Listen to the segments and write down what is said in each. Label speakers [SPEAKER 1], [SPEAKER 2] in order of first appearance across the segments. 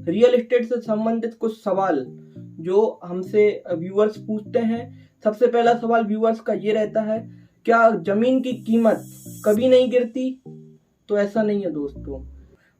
[SPEAKER 1] Real estate से संबंधित कुछ सवाल जो हमसे व्यूअर्स पूछते हैं। सबसे पहला सवाल व्यूअर्स का ये रहता है, क्या जमीन की कीमत कभी नहीं गिरती? तो ऐसा नहीं है दोस्तों।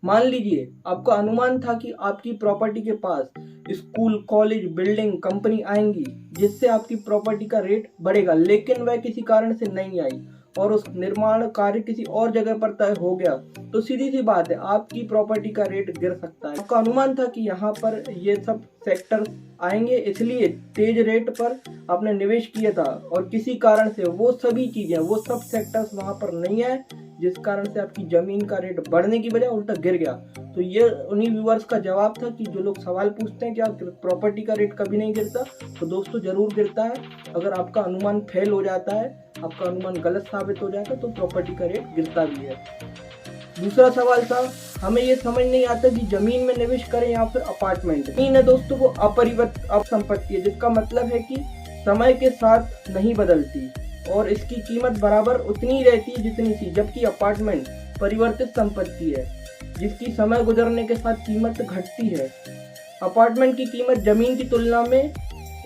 [SPEAKER 1] मान लीजिए आपका अनुमान था कि आपकी प्रॉपर्टी के पास स्कूल, कॉलेज, बिल्डिंग, कंपनी आएंगी जिससे आपकी प्रॉपर्टी का रेट बढ़ेगा, लेकिन वह किसी कारण से नहीं आई और उस निर्माण कार्य किसी और जगह पर तय हो गया, तो सीधी सी बात है आपकी प्रॉपर्टी का रेट गिर सकता है। आपका अनुमान था कि यहाँ पर ये सब सेक्टर आएंगे, इसलिए तेज रेट पर आपने निवेश किया था और किसी कारण से वो सभी चीजें, वो सब सेक्टर्स वहां पर नहीं आए, जिस कारण से आपकी जमीन का रेट बढ़ने की बजाय उल्टा गिर गया। तो ये उन्हीं व्यूअर्स का जवाब था कि जो लोग सवाल पूछते हैं क्या प्रॉपर्टी का रेट कभी नहीं गिरता, तो दोस्तों जरूर गिरता है। अगर आपका अनुमान फेल हो जाता है, आपका अनुमान गलत साबित हो जाता है, तो प्रॉपर्टी का रेट गिरता भी है। दूसरा सवाल था, हमें ये समझ नहीं आता कि जमीन में निवेश करें या फिर अपार्टमेंट। जमीन है दोस्तों वो अपरिवर्तित संपत्ति है, जिसका मतलब है कि समय के साथ नहीं बदलती और इसकी कीमत बराबर उतनी ही रहती है जितनी थी, जबकि अपार्टमेंट परिवर्तित संपत्ति है जिसकी समय गुजरने के साथ कीमत घटती है। अपार्टमेंट की कीमत जमीन की तुलना में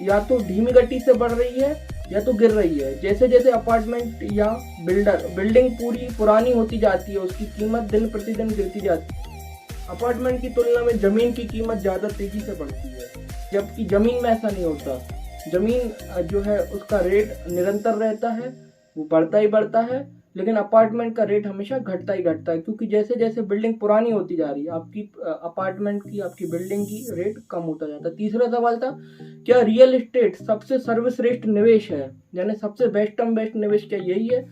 [SPEAKER 1] या तो धीमी गति से बढ़ रही है या तो गिर रही है। जैसे जैसे अपार्टमेंट या बिल्डिंग पूरी पुरानी होती जाती है, उसकी कीमत दिन प्रतिदिन गिरती जाती है। अपार्टमेंट की तुलना में जमीन की कीमत ज़्यादा तेजी से बढ़ती है, जबकि जमीन में ऐसा नहीं होता। जमीन जो है उसका रेट निरंतर रहता है, वो बढ़ता ही बढ़ता है, लेकिन अपार्टमेंट का रेट हमेशा घटता ही घटता है, क्योंकि जैसे जैसे बिल्डिंग पुरानी होती जा रही है आपकी अपार्टमेंट की, आपकी बिल्डिंग की रेट कम होता जाता है। तीसरा सवाल था, क्या रियल एस्टेट सबसे सर्वश्रेष्ठ निवेश है, यानी सबसे बेस्ट निवेश क्या यही है?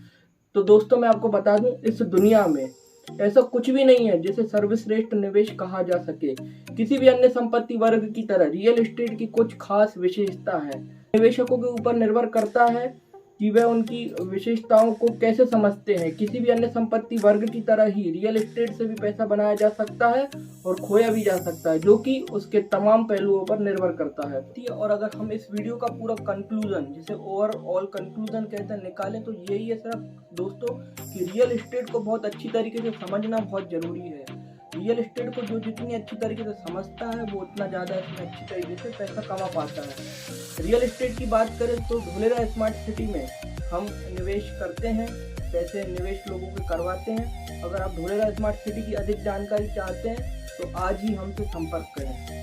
[SPEAKER 1] तो दोस्तों मैं आपको बता दूं, इस दुनिया में ऐसा कुछ भी नहीं है जिसे सर्वश्रेष्ठ निवेश कहा जा सके। किसी भी अन्य संपत्ति वर्ग की तरह रियल एस्टेट की कुछ खास विशेषता है। निवेशकों के ऊपर निर्भर करता है कि वह उनकी विशेषताओं को कैसे समझते हैं। किसी भी अन्य संपत्ति वर्ग की तरह ही रियल एस्टेट से भी पैसा बनाया जा सकता है और खोया भी जा सकता है, जो कि उसके तमाम पहलुओं पर निर्भर करता है। और अगर हम इस वीडियो का पूरा कंक्लूजन, जिसे ओवरऑल कंक्लूजन कहते हैं, निकालें तो यही है सिर्फ दोस्तों कि रियल एस्टेट को बहुत अच्छी तरीके से समझना बहुत जरूरी है। रियल एस्टेट को जो जितनी अच्छी तरीके से समझता है वो उतना ज़्यादा इसमें अच्छी तरीके से पैसा कमा पाता है। रियल एस्टेट की बात करें तो धुलेरा स्मार्ट सिटी में हम निवेश करते हैं, पैसे निवेश लोगों के करवाते हैं। अगर आप धुलेरा स्मार्ट सिटी की अधिक जानकारी चाहते हैं तो आज ही हमसे संपर्क करें।